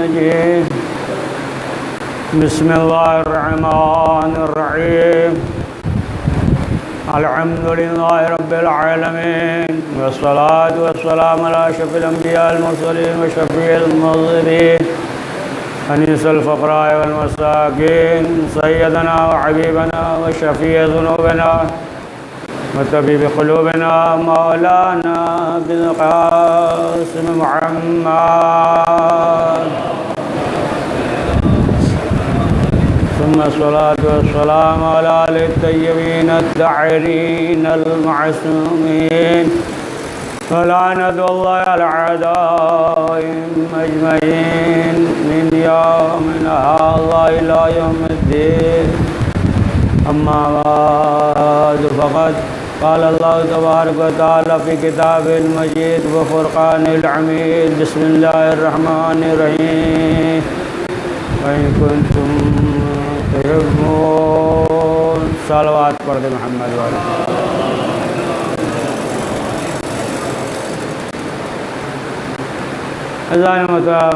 मजीद। बिस्मिल्लाहिर्रहमानिर्रहीम। अल्हम्दुलिल्लाहि रब्बिल आलमीन वस्सलातु वस्सलामु अला अशरफिल अंबिया वल मुरसलीन व शफीइल मुज़निबीन अनीसुल फ़क़राए वल मसाकीन सय्यदना व हबीबना व शफ़ीअ ज़ुनूबिना व तबीब क़ुलूबिना मौलाना बिल क़ासिम मुहम्मद सुम्मा अस्सलातु वस्सलामु अला आलिहि तय्यबीन अत्ताहिरीन अल-मअसूमीन व लअनतुल्लाहि अलल अअदाइम अजमईन मिन यौमिना हाज़ा इला यौमिद्दीन। अम्मा बाद फ़क़द क़ाल अल्लाहु तबारक व तआला फ़ी किताबिल मजीद व फ़ुरक़ानिल हमीद। बिस्मिल्लाहिर रहमानिर रहीम। व इन कुंतुम तुहिब्बून सलवात पढ़ दे मोहम्मद वाले। अज़ान मतलब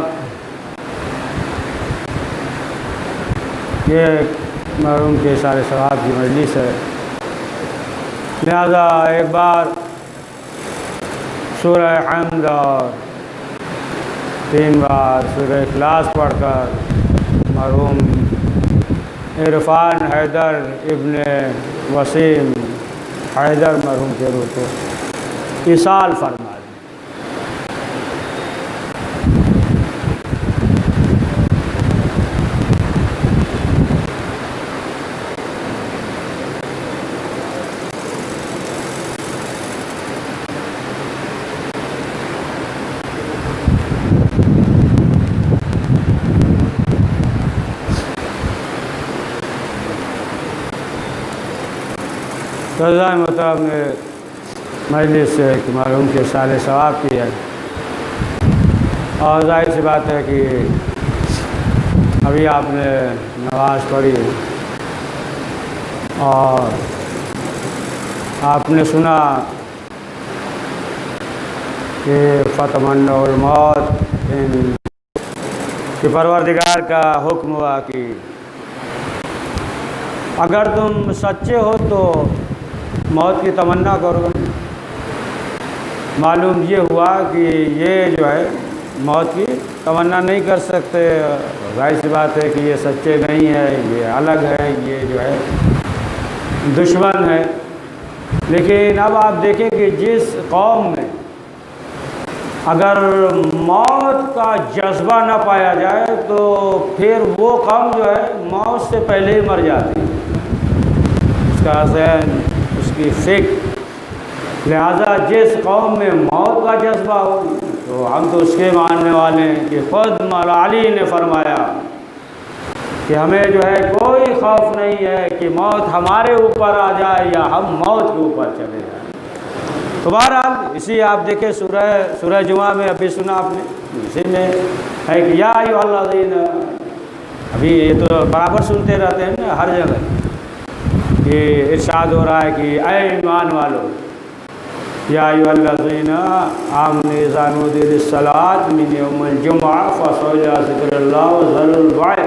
ये मरहूम के सारे सवाब की मजलिस है, लिहाजा एक बार सूरह हम्द और 3 बार सूरह इखलास पढ़कर मरहूम इरफान हैदर इब्ने वसीम हैदर मरहूम के रूह को इसाल फरमा। रज़ा मतलब ने मजलिस से कि मरहूम के साले सवाब की है, और जाहिर सी बात है कि अभी आपने नमाज़ पढ़ी और आपने सुना कि फ़तमन्नुल मौत कि परवरदिगार का हुक्म हुआ कि अगर तुम सच्चे हो तो मौत की तमन्ना करो। मालूम ये हुआ कि ये जो है मौत की तमन्ना नहीं कर सकते। जाहिर सी बात है कि ये सच्चे नहीं है, ये अलग है, ये जो है दुश्मन है। लेकिन अब आप देखें कि जिस कौम में अगर मौत का जज्बा ना पाया जाए तो फिर वो कौम जो है मौत से पहले ही मर जाती है, उसका ज़हन, उसकी फ़िक्र। लिहाजा जिस कौम में मौत का जज्बा हो तो हम तो उसके मानने वाले हैं कि ख़ुद मौला अली ने फरमाया कि हमें जो है कोई खौफ नहीं है कि मौत हमारे ऊपर आ जाए या हम मौत के ऊपर चले जाएं। तो बहरहाल इसी आप देखें सूरह जुमा में अभी सुना आपने, इसी में है कि या अय्युहल्लज़ीना, अभी ये तो बराबर सुनते रहते हैं ना हर जगह, कि इरशाद हो रहा है कि ऐ ईमान वालों, या अय्युहल्लज़ीना आमनू इज़ा नूदिया लिस्सलात मिन यौमिल जुमुआ फसअू इला ज़िक्रिल्लाह व ज़रुल बैअ।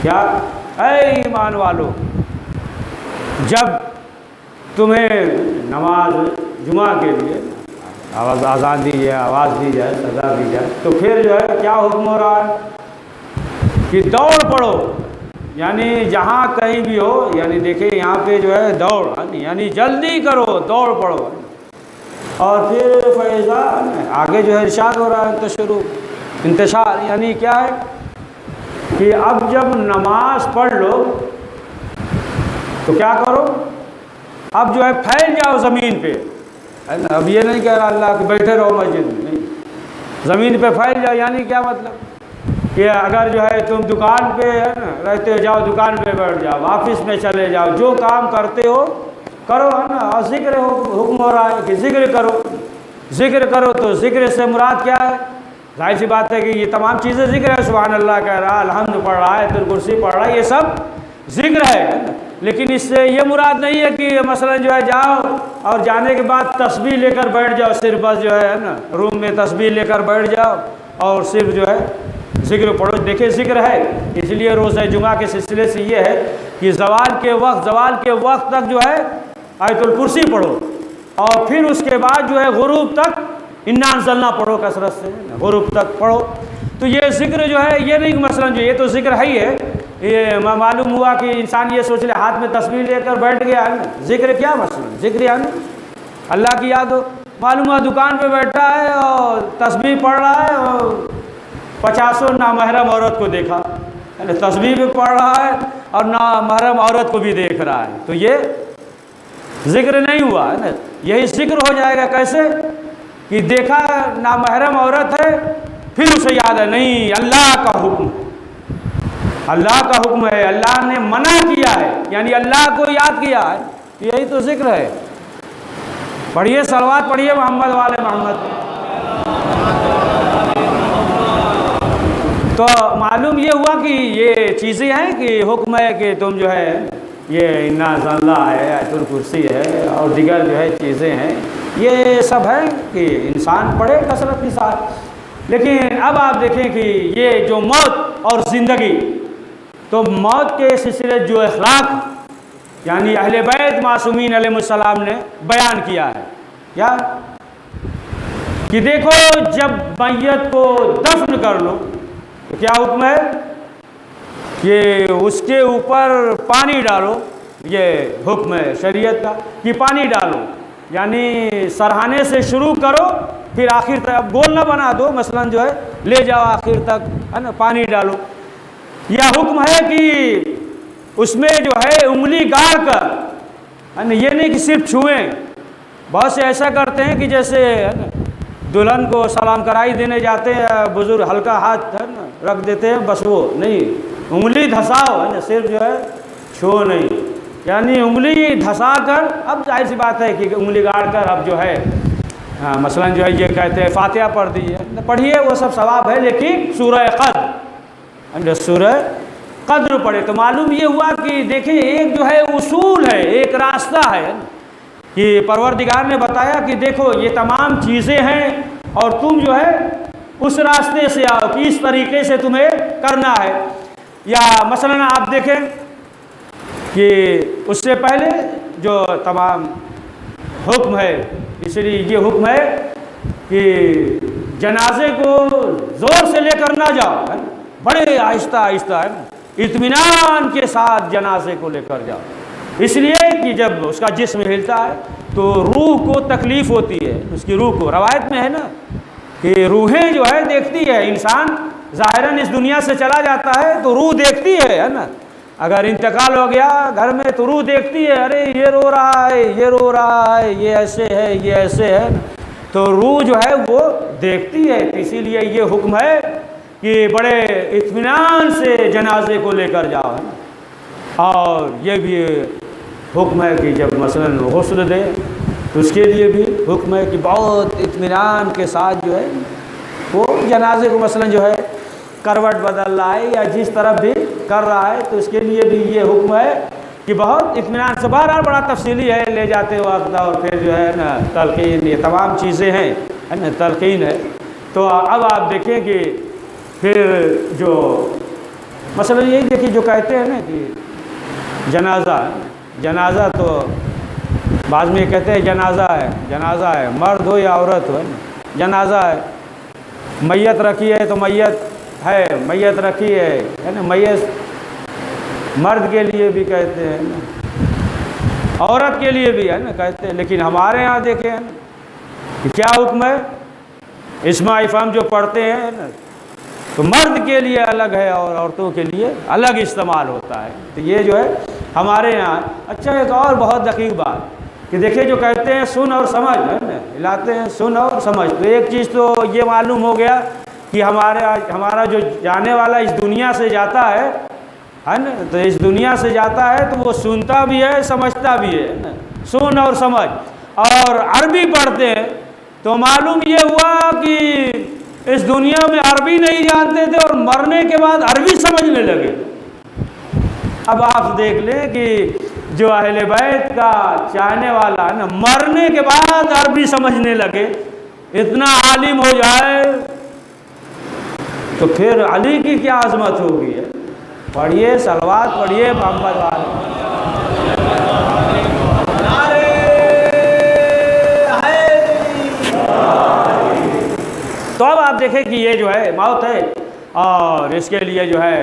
क्या? ऐ ईमान वालों, जब तुम्हें नमाज जुमा के लिए आज़ान दी जाए, आवाज़ दी जाए, सदा दी जाए, तो फिर जो है क्या हुक्म हो रहा है कि दौड़ पड़ो। यानी जहाँ कहीं भी हो, यानी देखिए यहाँ पे जो है दौड़, यानी जल्दी करो, दौड़ पड़ो। और फिर फैज़ा आगे जो है इरशाद हो रहा है इंतशार, यानी क्या है कि अब जब नमाज पढ़ लो तो क्या करो, अब जो है फैल जाओ ज़मीन पे, है ना। अब ये नहीं कह रहा अल्लाह कि बैठे रहो मस्जिद में, नहीं, ज़मीन पे फैल जाओ। यानी क्या मतलब कि अगर जो है तुम दुकान पे है ना रहते हो, जाओ दुकान पे बैठ जाओ, ऑफिस में चले जाओ, जो काम करते हो करो, है ना। और ज़िक्र हुक्म हो रहा है कि ज़िक्र करो, ज़िक्र करो। तो ज़िक्र से मुराद क्या है? जाहिर सी बात है कि ये तमाम चीज़ें ज़िक्र है। सुभान अल्लाह कह रहा है, अल्हम्द पढ़ रहा है, आयतुल कुर्सी पढ़ रहा है, ये सब ज़िक्र है ना। लेकिन इससे ये मुराद नहीं है कि मसलन जो है जाओ और जाने के बाद तस्बीह लेकर बैठ जाओ, सिर्फ बस जो है ना रूम में तस्बीह लेकर बैठ जाओ और सिर्फ जो है ज़िक्र पढ़ो। देखिए ज़िक्र है, इसलिए रोज़ा जुमा के सिलसिले से ये है कि ज़वाल के वक्त तक जो है आयतुल कुर्सी पढ़ो, और फिर उसके बाद जो है गुरूब तक इन्ना अंज़लना पढ़ो कसरत से, गुरूब तक पढ़ो। तो ये ज़िक्र जो है, ये नहीं मसलन जो ये तो ज़िक्र है ही है। ये मालूम हुआ कि इंसान ये सोच ले हाथ में तस्बीह लेकर बैठ गया है ना, ज़िक्र क्या मसलन, ज़िक्र यानी अल्लाह की याद हो। मालूम हुआ दुकान पे बैठा है और तस्बीह पढ़ रहा है और 50 नामहरम औरत को देखा, तस्बीह भी पढ़ रहा है और नामहरम औरत को भी देख रहा है, तो ये ज़िक्र नहीं हुआ है ना। यही ज़िक्र हो जाएगा कैसे कि देखा नामहरम औरत है, फिर उसे याद है नहीं अल्लाह का हुक्म, अल्लाह का हुक्म है, अल्लाह ने मना किया है, यानी अल्लाह को याद किया है, यही तो ज़िक्र है। पढ़िए सलवात पढ़िए मोहम्मद वाले मोहम्मद। तो मालूम ये हुआ कि ये चीज़ें हैं कि हुक्म है कि तुम जो है ये इन्ना ज़ल्ला है, आयतुल कुर्सी है और दिगर जो है चीज़ें हैं, ये सब है कि इंसान पढ़े कसरत के साथ। लेकिन अब आप देखें कि ये जो मौत और ज़िंदगी, तो मौत के सिलसिले जो अखलाक यानी अहले बैत मासूमीन अलैहिस्सलाम ने बयान किया है क्या कि देखो जब मैयत को दफन कर लो तो क्या हुक्म है कि उसके ऊपर पानी डालो, ये हुक्म है शरीयत का कि पानी डालो, यानी सरहाने से शुरू करो फिर आखिर तक, अब गोल ना बना दो मसलन जो है, ले जाओ आखिर तक है ना, पानी डालो। यह हुक्म है कि उसमें जो है उंगली गाड़ कर, है ना, ये नहीं कि सिर्फ छुएं। बहुत से ऐसा करते हैं कि जैसे दुल्हन को सलाम कराई देने जाते हैं बुजुर्ग, हल्का हाथ है ना रख देते हैं, बस वो नहीं, उंगली धसाओ है ना, सिर्फ जो है छो नहीं, यानी उंगली धसा कर। अब जाहिर सी बात है कि उंगली गाड़ कर अब जो है हाँ मसलन जो है ये कहते हैं फातिहा पढ़ दीजिए, पढ़िए वो सब सवाब है, लेकिन सूरह क़द्र, सूरह क़द्र पढ़े। तो मालूम ये हुआ कि देखिए एक जो है उसूल है, एक रास्ता है कि परवरदिगार ने बताया कि देखो ये तमाम चीज़ें हैं और तुम जो है उस रास्ते से आओ कि इस तरीके से तुम्हें करना है। या मसलन आप देखें कि उससे पहले जो तमाम हुक्म है, इसलिए ये हुक्म है कि जनाजे को ज़ोर से लेकर ना जाओ, है, बड़े आहिस्ता आहिस्ता है, इत्मीनान के साथ जनाजे को लेकर जाओ, इसलिए कि जब उसका जिस्म हिलता है तो रूह को तकलीफ़ होती है, उसकी रूह को। रवायत में है ना कि रूहें जो है देखती है, इंसान ज़ाहिरन इस दुनिया से चला जाता है तो रूह देखती है ना, अगर इंतकाल हो गया घर में तो रूह देखती है, अरे ये रो रहा है, ये रो रहा है, ये ऐसे है, ये ऐसे है, तो रूह जो है वो देखती है। तो इसीलिए ये हुक्म है कि बड़े इत्मीनान से जनाजे को लेकर जाओ, है ना। और ये भी हुक्म है कि जब मसलन गुस्ल दे तो उसके लिए भी हुक्म है कि बहुत इत्मीनान के साथ जो है वो जनाजे को मसलन जो है करवट बदल रहा है या जिस तरफ भी कर रहा है, तो उसके लिए भी ये हुक्म है कि बहुत इत्मीनान से। बहरहाल बड़ा तफसीली है, ले जाते वक्त और फिर जो है ना तलकीन, ये तमाम चीज़ें हैं, है ना, तलकीन है। तो अब आप देखें कि फिर जो मसलन यही देखिए जो कहते हैं ना कि जनाजा तो बाद में कहते हैं जनाजा है, मर्द हो या औरत हो, जनाजा है। मैयत रखी है तो मैयत रखी है ना, मैयत मर्द के लिए भी कहते हैं ना, औरत के लिए भी है ना कहते हैं। लेकिन हमारे यहाँ देखें है ना कि क्या हुक्म है, इस्मा इफ़ाम जो पढ़ते हैं ना तो मर्द के लिए अलग है और औरतों के लिए अलग इस्तेमाल होता है। तो ये जो है हमारे यहाँ। अच्छा एक और बहुत दकीक बात कि देखिए जो कहते हैं सुन और समझ, है ना, हिलाते हैं सुन और समझ। तो एक चीज़ तो ये मालूम हो गया कि हमारा जो जाने वाला इस दुनिया से जाता है ना, तो इस दुनिया से जाता है तो वो सुनता भी है समझता भी है ना, सुन और समझ। और अरबी पढ़ते हैं तो मालूम ये हुआ कि इस दुनिया में अरबी नहीं जानते थे और मरने के बाद अरबी समझने लगे। अब आप देख लें कि जो अहले बैत का चाहने वाला है ना, मरने के बाद अरबी समझने लगे, इतना आलिम हो जाए तो फिर अली की क्या अजमत होगी है। पढ़िए सलवात पढ़िए मोहम्मद वाले। तो अब आप देखें कि ये जो है मौत है और इसके लिए जो है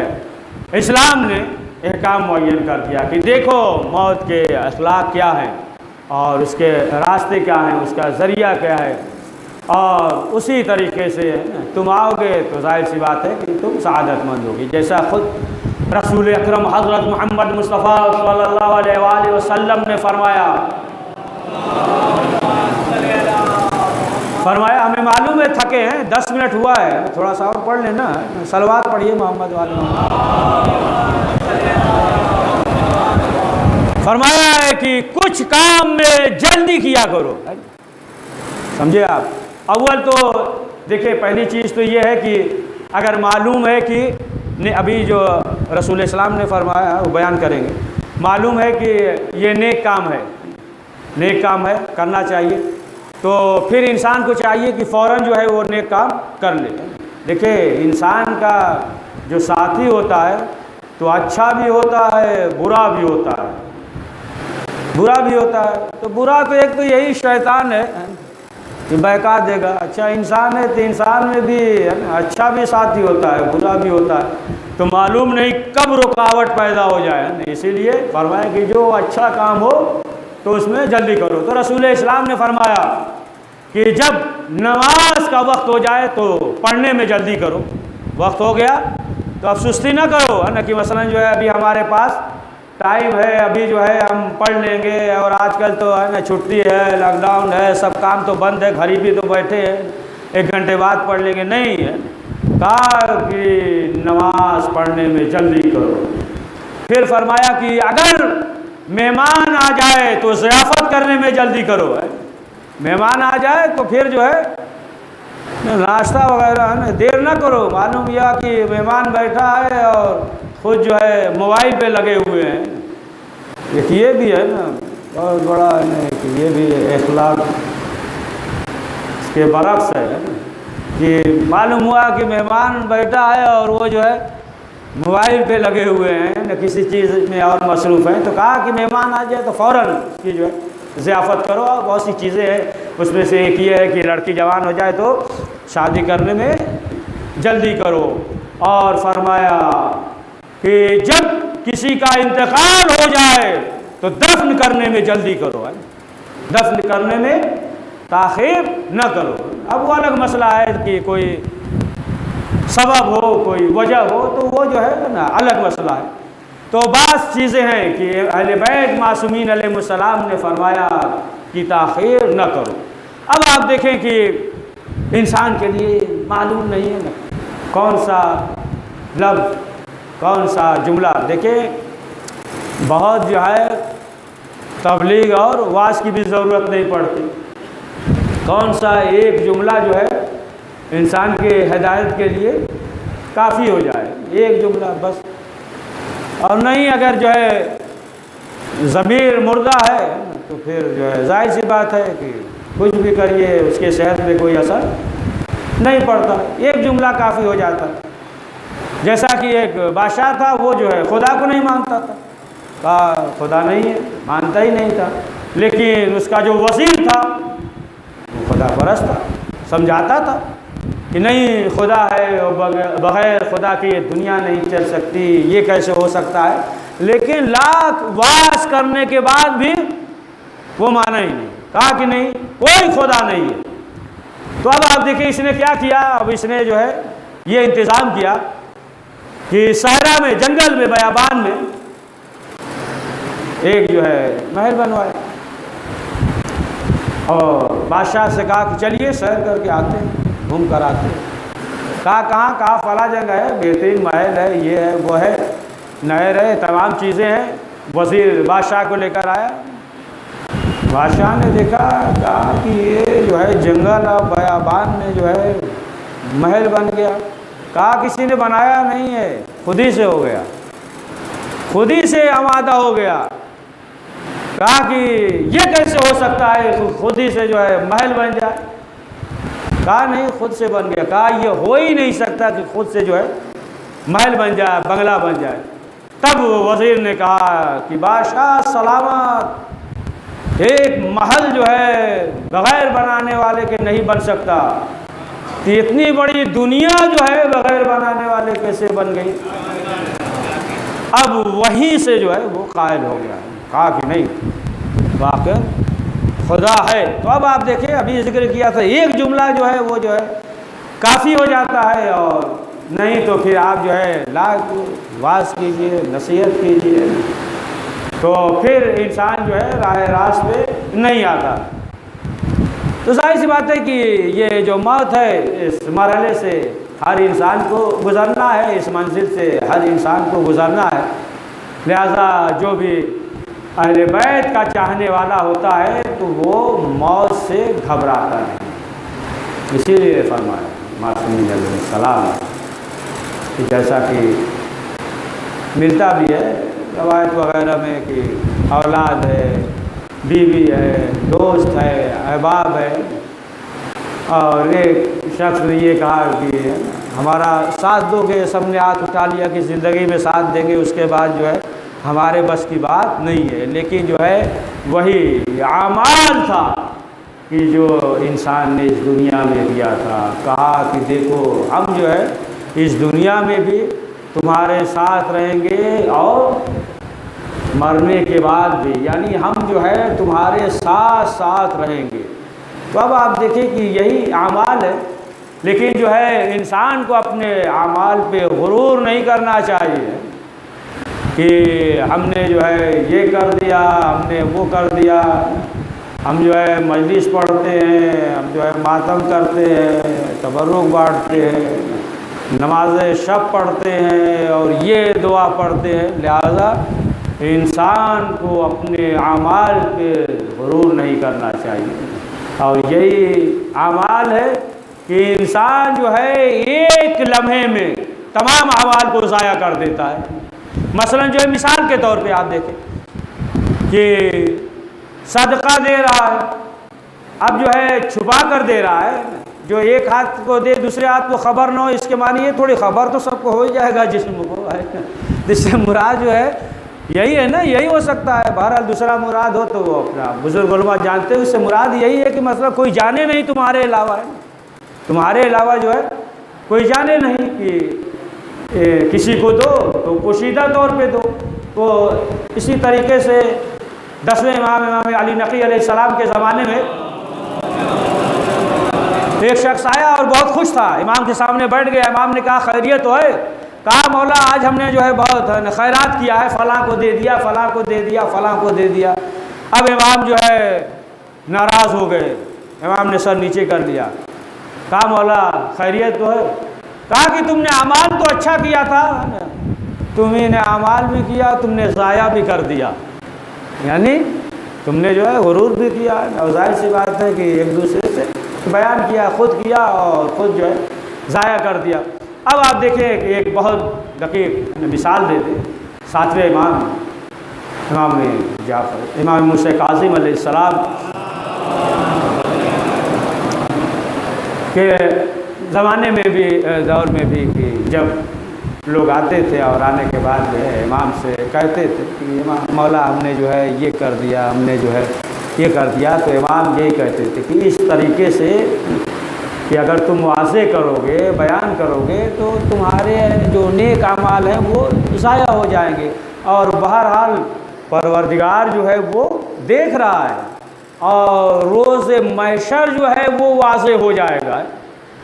इस्लाम ने अहकाम मुअय्यन कर दिया कि देखो मौत के अखलाक क्या हैं और उसके रास्ते क्या हैं, उसका ज़रिया क्या है, और उसी तरीके से तुम आओगे तो जाहिर सी बात है कि तुम सआदतमंद होगी। जैसा ख़ुद रसूल अकरम हज़रत मोहम्मद मुस्तफ़ा सल्लल्लाहु अलैहि वसल्लम ने फरमाया हमें मालूम है थके हैं, 10 मिनट हुआ है, थोड़ा सा और पढ़ लेना, सलवात पढ़िए मोहम्मद वाले। फरमाया है कि कुछ काम में जल्दी किया करो। समझे आप। अव्वल तो देखिए पहली चीज़ तो ये है कि अगर मालूम है कि ने अभी जो रसूल इस्लाम ने फरमाया वो बयान करेंगे, मालूम है कि ये नेक काम है, नेक काम है, करना चाहिए, तो फिर इंसान को चाहिए कि फ़ौरन जो है वो नेक काम कर ले। देखिए इंसान का जो साथी होता है तो अच्छा भी होता है बुरा भी होता है, बुरा भी होता है। तो बुरा तो एक तो यही शैतान है कि बहका देगा। अच्छा इंसान है तो इंसान में भी अच्छा भी साथी होता है बुरा भी होता है, तो मालूम नहीं कब रुकावट पैदा हो जाए। इसीलिए फरमाया कि जो अच्छा काम हो तो उसमें जल्दी करो। तो रसूल इस्लाम ने फरमाया कि जब नमाज का वक्त हो जाए तो पढ़ने में जल्दी करो। वक्त हो गया तो अब सुस्ती ना करो, है ना, कि मसलन जो है अभी हमारे पास टाइम है, अभी जो है हम पढ़ लेंगे, और आजकल तो है ना छुट्टी है, लॉकडाउन है, सब काम तो बंद है, घर ही भी तो बैठे हैं, 1 घंटे बाद पढ़ लेंगे। नहीं है, कहा कि नमाज पढ़ने में जल्दी करो। फिर फरमाया कि अगर मेहमान आ जाए तो ज़ियाफ़त करने में जल्दी करो। है मेहमान आ जाए तो फिर जो है नाश्ता वगैरह है ना देर ना करो। मालूम यह कि मेहमान बैठा है और खुद जो है मोबाइल पे लगे हुए हैं, एक ये भी है ना बहुत बड़ा है ना कि ये भी अखलाक इसके बरक्स है ना, कि मालूम हुआ कि मेहमान बैठा है और वो जो है मोबाइल पे लगे हुए हैं न किसी चीज़ में और मसरूफ़ हैं। तो कहा कि मेहमान आ जाए तो फ़ौरन उसकी जो है ज़ियाफ़त करो। और बहुत सी चीज़ें हैं, उसमें से एक ये है कि लड़की जवान हो जाए तो शादी करने में जल्दी करो। और फरमाया कि जब किसी का इंतकाल हो जाए तो दफन करने में जल्दी करो। है दफन करने में ताख़ीर न करो। अब वो अलग मसला है कि कोई सबब हो, कोई वजह हो, तो वो जो है ना अलग मसला है। तो बात चीज़ें हैं कि अहले बैत मासूमीन अलैहिस्सलाम ने फरमाया कि ताख़ीर न करो। अब आप देखें कि इंसान के लिए मालूम नहीं है ना कौन सा लफ्ज़ कौन सा जुमला। देखें बहुत जो है तबलीग और वाज की भी ज़रूरत नहीं पड़ती, कौन सा एक जुमला जो है इंसान के हिदायत के लिए काफ़ी हो जाए, एक जुमला बस। और नहीं अगर जो है ज़मीर मुर्दा है तो फिर जो है जाहिर सी बात है कि कुछ भी करिए उसके सेहत में कोई असर नहीं पड़ता, एक जुमला काफ़ी हो जाता। जैसा कि एक बादशाह था, वो जो है खुदा को नहीं मानता था, कहा खुदा नहीं है, मानता ही नहीं था, लेकिन उसका जो वज़ीर था वो खुदा परस्त था, समझाता था कि नहीं खुदा है और बग़ैर खुदा की ये दुनिया नहीं चल सकती, ये कैसे हो सकता है। लेकिन लाख वास करने के बाद भी वो माना ही नहीं, कहा कि नहीं कोई खुदा नहीं है। तो अब आप देखिए इसने क्या किया, अब इसने जो है ये इंतज़ाम किया कि सहरा में, जंगल में, बयाबान में एक जो है महल बनवाया और बादशाह से कहा कि चलिए सैर करके आते हैं, घूम कर आते हैं। कहाँ फला जगह है, बेहतरीन महल है, ये है वो है, नहर है, तमाम चीज़ें हैं। वज़ीर बादशाह को लेकर आया, बादशाह ने देखा, कहा कि ये जो है जंगल और बयाबान में जो है महल बन गया। कहा किसी ने बनाया नहीं है, खुद ही से हो गया, खुद ही से आमादा हो गया। कहा कि ये कैसे हो सकता है खुद ही से जो है महल बन जाए। कहा नहीं, खुद से बन गया। कहा ये हो ही नहीं सकता कि खुद से जो है महल बन जाए, बंगला बन जाए। तब वज़ीर ने कहा कि बादशाह सलामत, एक महल जो है बग़ैर बनाने वाले के नहीं बन सकता, तो इतनी बड़ी दुनिया जो है बग़ैर बनाने वाले कैसे बन गई। अब वहीं से जो है वो कायल हो गया, कहा कि नहीं वाकई खुदा है। तो अब आप देखिए, अभी जिक्र किया था, एक जुमला जो है वो जो है काफ़ी हो जाता है, और नहीं तो फिर आप जो है लाख वास कीजिए, नसीहत कीजिए, तो फिर इंसान जो है राह रास्त पे नहीं आता। तो जाहिर सी बात है कि ये जो मौत है, इस मरहले से हर इंसान को गुज़रना है, इस मंजिल से हर इंसान को गुज़रना है। लिहाजा जो भी अहले बैत का चाहने वाला होता है तो वो मौत से घबराता है। इसीलिए फरमाया मासूम अलैहिस्सलाम कि जैसा कि मिलता भी है रवायत वगैरह में कि औलाद है, बीवी है, दोस्त है, अहबाब है, और एक शख्स ने ये कहा कि हमारा साथ दोगे, सबने हाथ उठा लिया कि ज़िंदगी में साथ देंगे, उसके बाद जो है हमारे बस की बात नहीं है। लेकिन जो है वही आमाल था कि जो इंसान ने इस दुनिया में किया था। कहा कि देखो हम जो है इस दुनिया में भी तुम्हारे साथ रहेंगे और मरने के बाद भी, यानी हम जो है तुम्हारे साथ साथ रहेंगे। तो अब आप देखिए कि यही आमाल है। लेकिन जो है इंसान को अपने आमाल पे गुरूर नहीं करना चाहिए कि हमने जो है ये कर दिया, हमने वो कर दिया। हम जो है मजलिस पढ़ते हैं, हम जो है मातम करते हैं, तबर्रुक बांटते हैं, नमाज शब पढ़ते हैं और ये दुआ पढ़ते हैं। लिहाजा इंसान को अपने आमाल पे गुरूर नहीं करना चाहिए। और यही आमाल है कि इंसान जो है एक लम्हे में तमाम आमाल को ज़ाया कर देता है। मसलन जो है मिसाल के तौर पे आप देखें कि सदका दे रहा है, अब जो है छुपा कर दे रहा है, जो एक हाथ को दे दूसरे हाथ को खबर ना हो, इसके मानी ये थोड़ी खबर तो सबको हो ही जाएगा जिस्म को है। जिससे मुराद जो है यही है ना, यही हो सकता है। बहरहाल दूसरा मुराद हो तो वो अपना बुजुर्ग उलमा जानते हैं, उससे मुराद यही है कि मतलब कोई जाने नहीं तुम्हारे अलावा है, तुम्हारे अलावा जो है कोई जाने नहीं कि किसी को दो तो पोशीदा तौर पे दो। तो इसी तरीके से 10वें इमाम अली नकी अलैहिस्सलाम के ज़माने में एक शख्स आया और बहुत खुश था, इमाम के सामने बैठ गया। इमाम ने कहा खैरियत तो है? कहा मौला आज हमने जो है बहुत खैरात किया है, फ़लाँ को दे दिया, फ़लाँ को दे दिया, फ़लाँ को दे दिया। अब इमाम जो है नाराज़ हो गए, इमाम ने सर नीचे कर लिया। कहा मौला खैरियत तो है? कहा कि तुमने अमाल तो अच्छा किया था, तुम्ही ने अमाल भी किया, तुमने ज़ाया भी कर दिया, यानी तुमने जो है गुरूर भी किया। और जाहिर सी बात है कि एक दूसरे से बयान किया, खुद किया और ख़ुद जो है ज़ाया कर दिया। अब आप देखें कि एक बहुत दकीक मिसाल दे दें। 7वें इमाम जाफ़र इमाम मूसा काज़िम अलैहिस्सलाम के ज़माने में भी, दौर में भी, कि जब लोग आते थे और आने के बाद जो है इमाम से कहते थे कि इमाम मौला हमने जो है ये कर दिया, हमने जो है ये कर दिया, तो इमाम यही कहते थे कि इस तरीके से कि अगर तुम वाज़े करोगे, बयान करोगे तो तुम्हारे जो नेक अमाल हैं वो ज़ाया हो जाएंगे। और बहरहाल परवरदिगार जो है वो देख रहा है और रोज़ महशर जो है वो वाज़े हो जाएगा।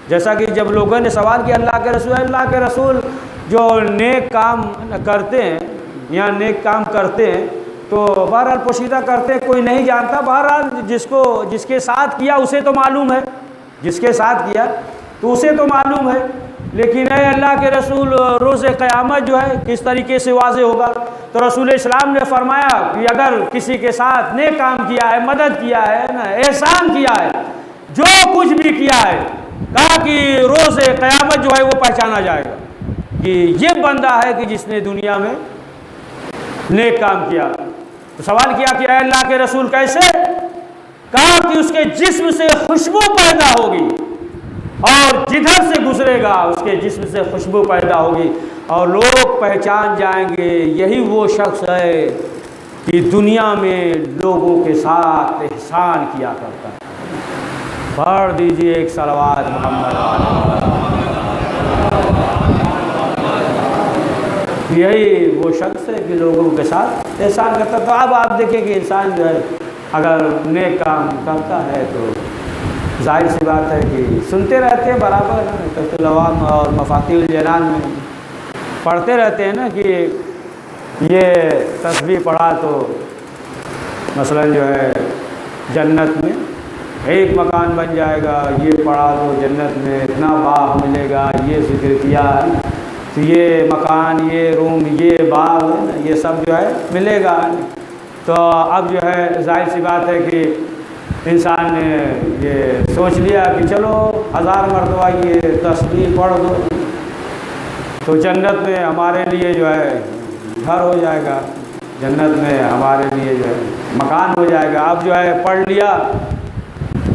जैसा कि जब लोगों ने सवाल किया अल्लाह के रसूल जो नेक काम करते हैं या नेक काम करते हैं तो बहरहाल पोशीदा करते हैं, कोई नहीं जानता, बहरहाल जिसके साथ किया उसे तो मालूम है, जिसके साथ किया तो उसे तो मालूम है। लेकिन है अल्लाह के रसूल रोज़ क़यामत जो है किस तरीके से वाज़े होगा? तो रसूल इस्लाम ने फरमाया कि अगर किसी के साथ नेक काम किया है, मदद किया है ना, एहसान किया है, जो कुछ भी किया है, कहा कि रोज़ क़यामत जो है वो पहचाना जाएगा कि ये बंदा है कि जिसने दुनिया में नेक काम किया। तो सवाल किया कि अल्लाह के रसूल कैसे? कहा कि उसके जिस्म से खुशबू पैदा होगी, और जिधर से गुजरेगा उसके जिस्म से खुशबू पैदा होगी और लोग पहचान जाएंगे यही वो शख्स है कि दुनिया में लोगों के साथ एहसान किया करता है। पढ़ दीजिए एक सलवात मोहम्मद। यही वो शख्स है कि लोगों के साथ एहसान करता। तो अब आप देखें कि इंसान जो है अगर नेक काम करता है तो जाहिर सी बात है कि सुनते रहते हैं बराबर, तफ़सीलात और मफातिहुल जनान में पढ़ते रहते हैं ना कि ये तस्बीह पढ़ा तो मसलन जो है जन्नत में एक मकान बन जाएगा, ये पढ़ा तो जन्नत में इतना बाग मिलेगा, ये जिक्र किया तो ये मकान, ये रूम, ये बाग है ना, ये सब जो है मिलेगा। तो अब जो है जाहिर सी बात है कि इंसान ने ये सोच लिया कि चलो 1000 मरतबा ये तस्बीह पढ़ दो तो जन्नत में हमारे लिए जो है घर हो जाएगा, जन्नत में हमारे लिए जो है मकान हो जाएगा। अब जो है पढ़ लिया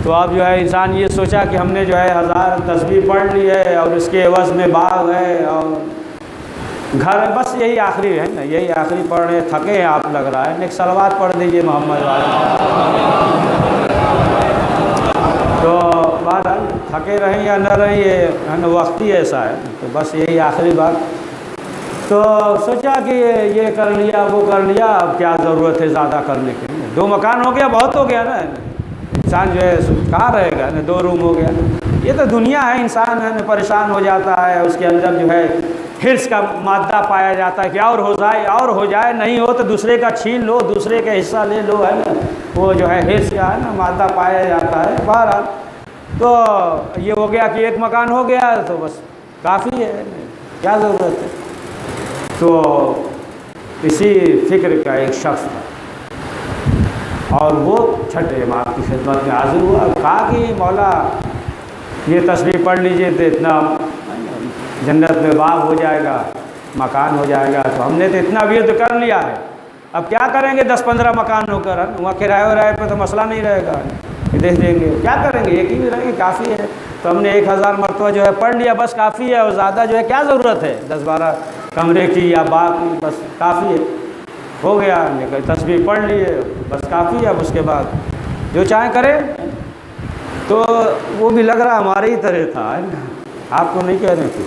तो अब जो है इंसान ये सोचा कि हमने जो है 1000 तस्बीह पढ़ ली है और इसके एवज़ में बाग है और घर है, बस यही आखिरी है ना, यही आखिरी पढ़ रहे, थके हैं आप लग रहा है, एक सलवात पढ़ दीजिए मोहम्मद वाले। तो बहरहाल थके रहें या न रहें ये है ना, वक्त ही ऐसा है। तो बस यही आखिरी बात। तो सोचा कि ये कर लिया वो कर लिया, अब क्या ज़रूरत है ज़्यादा करने की। 2 मकान हो गया, बहुत हो गया ना, इंसान जो है कहाँ रहेगा ना, 2 रूम हो गया। ये तो दुनिया है, इंसान है ना परेशान हो जाता है, उसके अंदर जो है हिर्स का मादा पाया जाता है कि और हो जाए, नहीं हो तो दूसरे का छीन लो, दूसरे का हिस्सा ले लो, है ना, वो जो है हिर्स का है ना मादा पाया जाता है। बहरहाल तो ये हो गया कि 1 मकान हो गया तो बस काफ़ी है, क्या ज़रूरत है। तो इसी फिक्र का एक शख्स था और वो छठे इमाम की खिदमत में हाजिर हुआ, कहा कि मौला ये तस्बीह पढ़ लीजिए तो इतना जन्नत में बाग हो जाएगा, मकान हो जाएगा। तो हमने तो इतना विर्द कर लिया है, अब क्या करेंगे 10-15 मकान होकर, वहाँ किराए पर तो मसला नहीं रहेगा, दे देंगे, क्या करेंगे, एक ही भी रहेंगे, काफ़ी है। तो हमने 1000 मरतबा जो है पढ़ लिया, बस काफ़ी है, और ज़्यादा जो है क्या ज़रूरत है 10-12 कमरे की या बाग की, बस काफ़ी है, हो गया। हमने कहीं तस्बीह पढ़ लिए, बस काफ़ी है, अब उसके बाद जो चाहे करें। तो वो भी लग रहा हमारे ही तरह था, है ना, आपको नहीं कह रहे थे।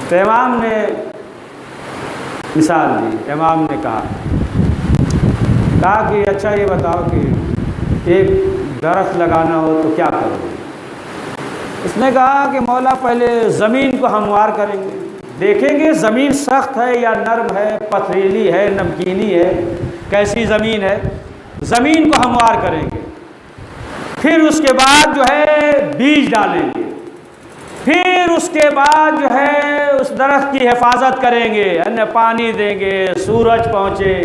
तो इमाम ने मिसाल दी, इमाम ने कहा कि अच्छा ये बताओ कि एक दरख्त लगाना हो तो क्या करोगे। उसने कहा कि मौला पहले ज़मीन को हमवार करेंगे, देखेंगे ज़मीन सख्त है या नरम है, पथरीली है, नमकीनी है, कैसी ज़मीन है, ज़मीन को हमवार करेंगे। फिर उसके बाद जो है बीज डालेंगे, फिर उसके बाद जो है उस दरख्त की हिफाजत करेंगे, है पानी देंगे, सूरज पहुँचे,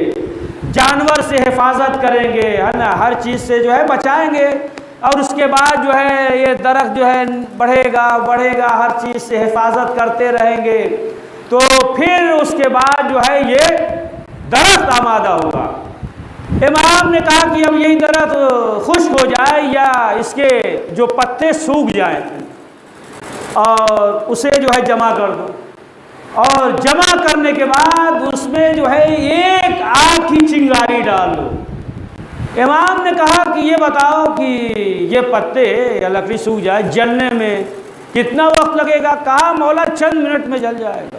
जानवर से हिफाजत करेंगे, है ना, हर चीज़ से जो है बचाएंगे। और उसके बाद जो है ये दरख्त जो है बढ़ेगा, हर चीज़ से हिफाजत करते रहेंगे। तो फिर उसके बाद जो है ये दरख्त आमादा होगा। इमाम ने कहा कि अब यही दरख्त खुश्क हो जाए या इसके जो पत्ते सूख जाएं और उसे जो है जमा कर दो, और जमा करने के बाद उसमें जो है एक आग की चिंगारी डाल दो। इमाम ने कहा कि ये बताओ कि ये पत्ते या लकड़ी सूख जाए, जलने में कितना वक्त लगेगा। कहा मौला चंद मिनट में जल जाएगा।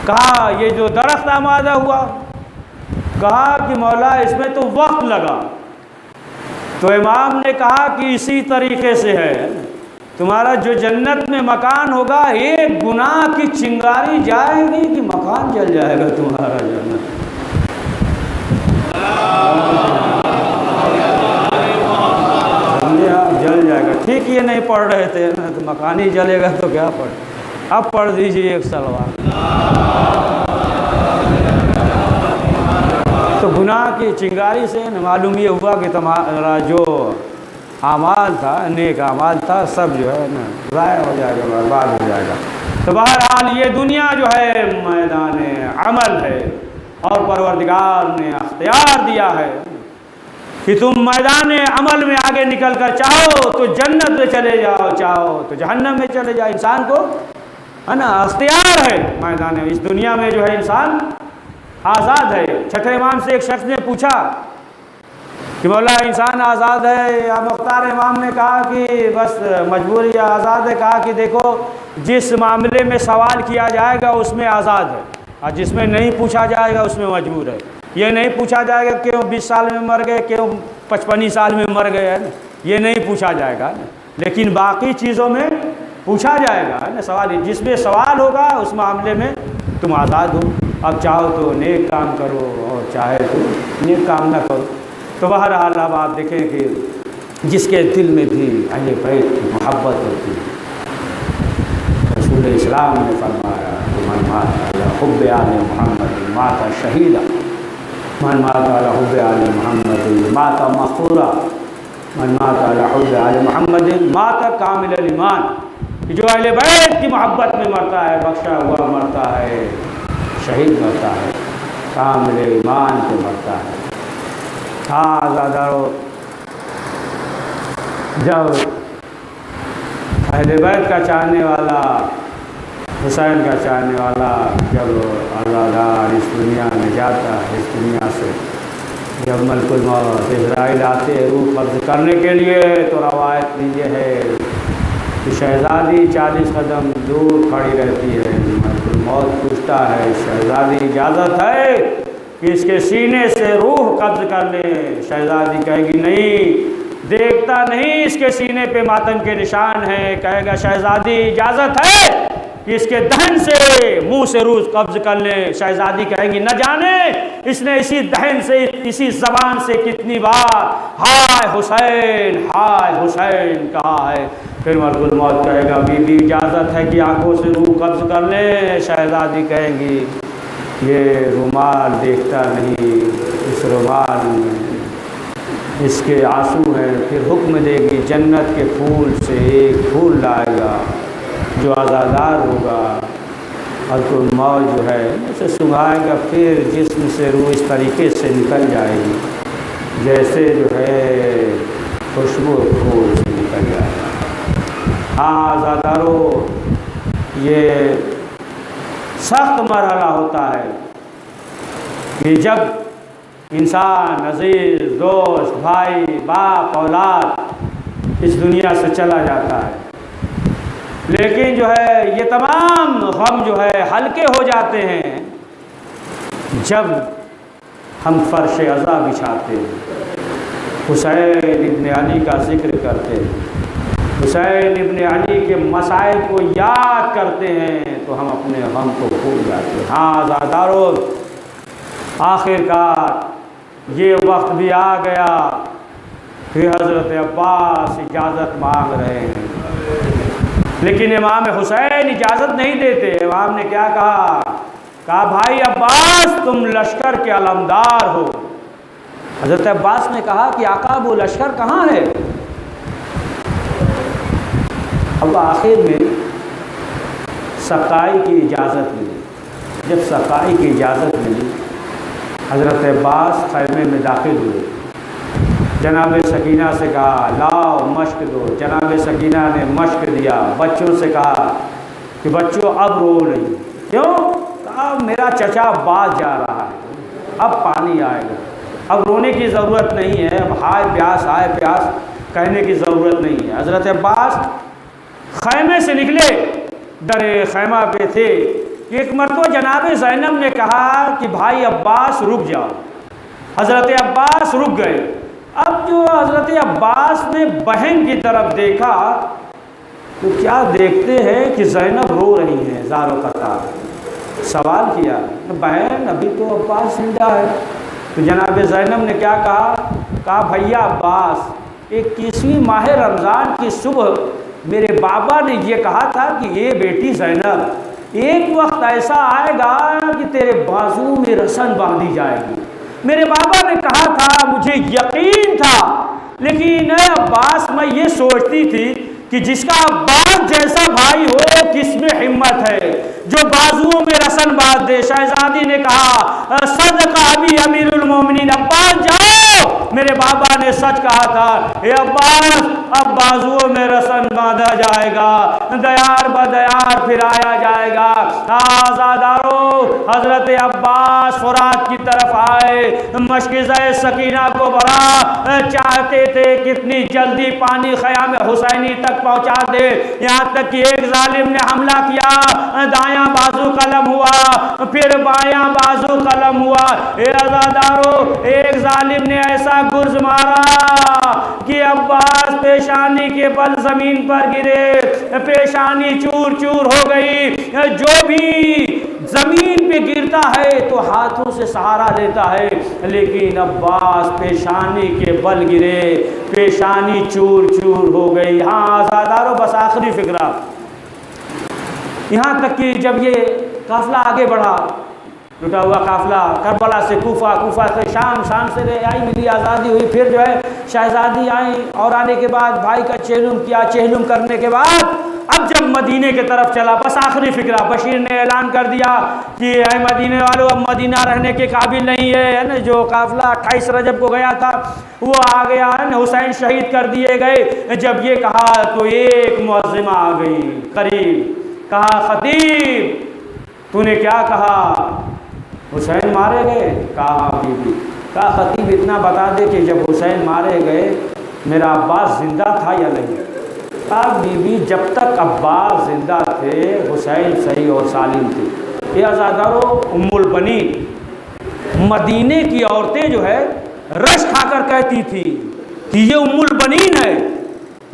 कहा ये जो दरख्त आमादा हुआ, कहा कि मौला इसमें तो वक्त लगा। तो इमाम ने कहा कि इसी तरीके से है, तुम्हारा जो जन्नत में मकान होगा, एक गुनाह की चिंगारी जाएगी कि मकान जल जाएगा तुम्हारा जन्नत। जल जाएगा, ठीक ये नहीं पढ़ रहे थे ना, तो मकान ही जलेगा तो क्या पढ़। अब पढ़ दीजिए एक सलवात। तो गुनाह की चिंगारी से मालूम ये हुआ कि तुम्हारा जो आमाल था, नेक आमाल था, सब जो है ना ज़ाया हो जाएगा, बर्बाद हो जाएगा। तो बहरहाल ये दुनिया जो है मैदान अमल है और परवरदिगार ने अख्तियार दिया है कि तुम मैदान अमल में आगे निकल कर चाहो तो जन्नत में चले जाओ, चाहो तो जहन्नम में चले जाओ। इंसान को है ना अख्तियार है मैदान, इस दुनिया में जो है इंसान आज़ाद है। छठे इमाम से एक शख्स ने पूछा कि मौला इंसान आज़ाद है या मुख्तार इमाम ने कहा कि बस मजबूरी या आज़ाद है। कहा कि देखो जिस मामले में सवाल किया जाएगा उसमें आज़ाद है और जिसमें नहीं पूछा जाएगा उसमें मजबूर है। ये नहीं पूछा जाएगा क्यों 20 साल में मर गए, क्यों 55 साल में मर गए, है ना, ये नहीं पूछा जाएगा। लेकिन बाकी चीज़ों में पूछा जाएगा, है ना। सवाल जिसमें सवाल होगा उस मामले में तुम आज़ाद हो। अब चाहो तो नेक काम करो और चाहे तो नेक काम ना करो। तो बहरहाल अब आप देखें कि जिसके दिल में भी अहले बैत की मोहब्बत होती है, रसूल इस्लाम ने फरमाया मन माता हुब्ब आले मोहम्मद माता शहीदा, मन माता हुब्ब आले मोहम्मद माता मग़फ़ूरा, मन माता हुब्ब आले मोहम्मद माता कामिल ईमान। कि जो अहले बैत की मोहब्बत में मरता है बख्शा हुआ मरता है, शहीद मरता है, कामिल ईमान पे मरता है। हाँ आज़ादारो, जब अहले बैत का चाहने वाला, हुसैन का चाहने वाला जब आज़ादार इस दुनिया में जाता है, इस दुनिया से जब मलकुल मौत इज़राइल आते हैं रूह कब्ज़ करने के लिए, तो रवायत में ये है कि शहज़ादी 40 कदम दूर खड़ी रहती है। मलकुल मौत पूछता है शहज़ादी इजाज़त है कि इसके सीने से रूह कब्ज़ कर ले। शहज़ादी कहेगी नहीं, देखता नहीं इसके सीने पे मातम के निशान हैं। कहेगा शहज़ादी इजाज़त है कि इसके दहन से मुंह से रूह कब्ज़ कर ले। शहज़ादी कहेंगी न जाने इसने इसी दहन से इसी ज़बान से कितनी बार हाय हुसैन कहा है। फिर मलकुल मौत कहेगा बीबी इजाज़त है कि आंखों से रूह कब्ज़ कर ले। शहज़ादी कहेंगी ये रुमाल देखता नहीं, इस रुमाल में इसके आंसू हैं। फिर हुक्म देगी जन्नत के फूल से एक फूल लाएगा जो आज़ादार होगा, और कोई मौत जो है उसे सुंघाएगा। फिर जिस्म से रूह इस तरीके से निकल जाएगी जैसे जो है खुशबू फूल से निकल जाएगा। हाँ आज़ादारो, ये सख्त मरहला होता है कि जब इंसान अजीज़, दोस्त, भाई, बाप, औलाद इस दुनिया से चला जाता है। लेकिन जो है ये तमाम गम जो है हल्के हो जाते हैं जब हम फ़र्श अज़ा बिछाते हैं, हुसैन इब्न अली का ज़िक्र करते हैं, हुसैन इब्न अली के मसाइल को याद करते हैं, तो हम अपने गम को भूल जाते हैं। हाँ आज़ादारो, आखिरकार ये वक्त भी आ गया कि हज़रत अब्बास इजाज़त मांग रहे हैं, लेकिन इमाम हुसैन इजाज़त नहीं देते। इमाम ने क्या कहा भाई अब्बास तुम लश्कर के अलमदार हो। हज़रत अब्बास ने कहा कि आका वो लश्कर कहाँ है। अब आखिर में सकाई की इजाज़त मिली। जब सकाई की इजाज़त मिली हज़रत अब्बास खैमे में दाखिल हुए। जनाब सकीना से कहा लाओ मश्क दो। जनाब सकीना ने मश्क दिया। बच्चों से कहा कि बच्चों अब रो नहीं। क्यों? कहा मेरा चचा अब्बास जा रहा है, अब पानी आएगा, अब रोने की ज़रूरत नहीं है, अब हाय प्यास कहने की ज़रूरत नहीं है। हज़रत अब्बास खैमे से निकले, डरे खैमा पे थे। एक मरतबा जनाब ज़ैनब ने कहा कि भाई अब्बास रुक जाओ। हज़रत अब्बास रुक गए। अब जो हज़रत अब्बास ने बहन की तरफ देखा तो क्या देखते हैं कि ज़ैनब रो रही हैं ज़ारो कतार। सवाल किया बहन अभी तो अब्बास जिंदा है। तो जनाब ज़ैनब ने क्या कहा भैया अब्बास 21वीं माह रमज़ान की सुबह मेरे बाबा ने ये कहा था कि ये बेटी ज़ैनब एक वक्त ऐसा आएगा कि तेरे बाजू में रसन बांधी जाएगी। मेरे बाबा ने कहा था, मुझे यकीन था, लेकिन अब्बास मैं ये सोचती थी कि जिसका अब्बास जैसा भाई हो किसमें हिम्मत है जो बाजुओं में रसन बांध दे। शहजादी ने कहा सदका अभी अमीरुल मोमिनीन, अब्बास जाओ मेरे बाबा ने सच कहा था, ए अब्बास अब बाजुओं में रसन बांधा जाएगा, दयार बदयार फिराया जाएगा। आज़ादारो, हजरत अब्बास फुरात की तरफ आए, मशकिज़े सकीना को बड़ा चाहते थे कितनी जल्दी पानी ख़याम हुसैनी तक पहुँचा दे। यहाँ तक कि एक जालिम ने हमला किया, दायां बाजू कलम हुआ, फिर बायां बाजू कलम हुआ। ए आज़ादारो, एक जालिम ने ऐसा गुर्ज मारा कि अब्बास पेशानी के बल जमीन पर गिरे, पेशानी चूर चूर हो गई। जो भी जमीन पे गिरता है तो हाथों से सहारा लेता है, लेकिन अब्बास पेशानी के बल गिरे, पेशानी चूर चूर हो गई। हाँ आज़ादारो, बस आखिरी फिक्रा, यहाँ तक कि जब ये काफिला आगे बढ़ा, लुटा हुआ काफिला करबला से कूफा, कूफा से शाम, शाम से आई मिली आज़ादी हुई, फिर जो है शहजादी आई और आने के बाद भाई का चेहलुम किया। चेहलुम करने के बाद अब जब मदीने की तरफ चला, बस आखिरी फिक्रा, बशीर ने ऐलान कर दिया कि ऐ मदीने वालों, अब मदीना रहने के काबिल नहीं है ना। जो काफिला 28 रजब को गया था वो आ गया है ना, हुसैन शहीद कर दिए गए। जब ये कहा तो एक मुअज्जिमा आ गई करीब, कहा खतीब तूने क्या कहा, हुसैन मारे गए? कहा बीबी, कहा खतीब इतना बता दे कि जब हुसैन मारे गए मेरा अब्बास जिंदा था या नहीं? कहा बीबी जब तक अब्बास जिंदा थे हुसैन सही और सालिम थे। ये आज़ादारो, उम्मुल बनीन मदीने की औरतें जो है रश खाकर कहती थी कि ये उम्मुल बनीन है,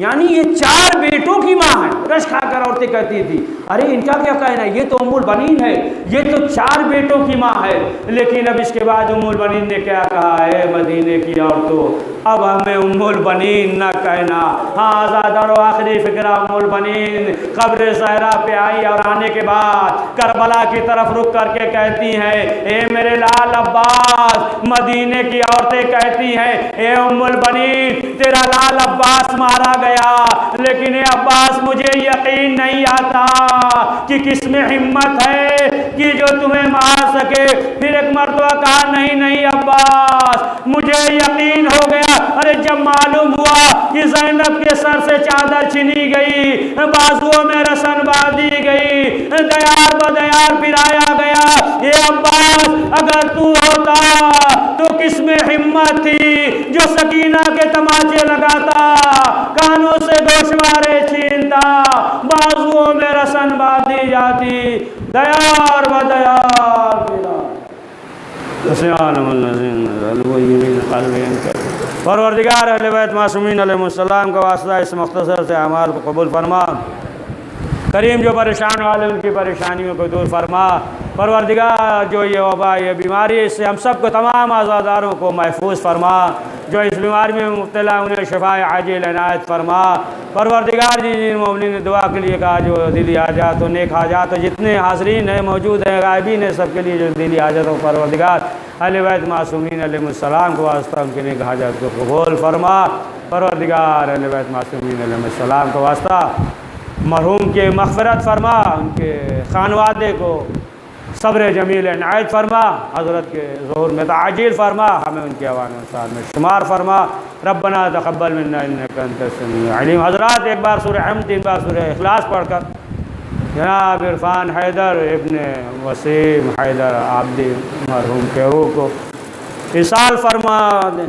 यानी ये 4 बेटों की माँ है। रश खाकर औरतें कहती थी अरे इनका क्या कहना है, ये तो उम्मुल बनीन है, ये तो 4 बेटों की माँ है। लेकिन अब इसके बाद उम्मुल बनीन ने क्या कहा है, मदीने की औरतों अब हमें उम्मुल बनीन न कहना। हाँ आज़ादारो, आखिरी फिक्रा, उम्मुल बनीन कब्र ज़हरा पे आई और आने के बाद करबला की तरफ रुक करके कहती हैं, ए मेरे लाल अब्बास, मदीने की औरतें कहती हैं, ए उम्मुल बनीन तेरा लाल अब्बास मारा गया, लेकिन ए अब्बास मुझे यकीन नहीं आता कि किसमें हिम्मत है कि जो तुम्हें मार सके। फिर एक मर्तबा कहा नहीं नहीं अब्बास मुझे यकीन हो गया। अरे जब मालूम हुआ कि ज़ैनब के सर से चादर छिनी गई, बाजुओं में रसन बांधी गई, दयार बदयार फिराया गया, ये अब्बास अगर तू होता तो किसमें हिम्मत थी जो सकीना के तमाचे लगाता, कानों से गोशवारे छीनता, बाजुओं में रसन बांधी जाती, दयार बदयार फिरा। परवरदिगार अहले बैत मासूमीन अलैहिस्सलाम का वास्ता इस मुख्तसर से अमाल को कबूल फरमा। करीम जो परेशान वाले उनकी परेशानियों को दूर फरमा। परवरदिगार जो ये वबा, ये बीमारी, इससे हम सब को, तमाम आज़ादारों को महफूज फरमा। जो इस बीमारी में मुब्तला उन्हें शिफाए आजिल इनायत फरमा। परवरदिगार जी जिन मोमिनीन ने दुआ के लिए कहा, जो दिली हाजात और नेक हाजात तो जितने हाज़रीन हैं मौजूद हैं गायबीन हैं, सबके लिए जो दिली हाजत हो परवरदिगार अहले बैत मासूमीन अलैहिस्सलाम को वास्ता उनके नेक हाजात को कबूल फरमा। परवरदिगार अहले बैत मासूमीन अलैहिस्सलाम को वास्ता मरहूम के मग़फ़िरत फरमा, उनके खानवादे को सब्र जमील इनायत फरमा, हज़रत के ज़ुहूर में ताजील फरमा, हमें उनके अवान में शुमार फरमा। रब्बना तक़ब्बल मिन्ना इन्नका अंतस समीउल अलीम। हज़रात एक बार सूरह हम, 3 बार सूरह इख़लास पढ़कर जनाब इरफान हैदर इब्ने वसीम हैदर आब्दी मरहूम के रूह को इसाल फरमा दें।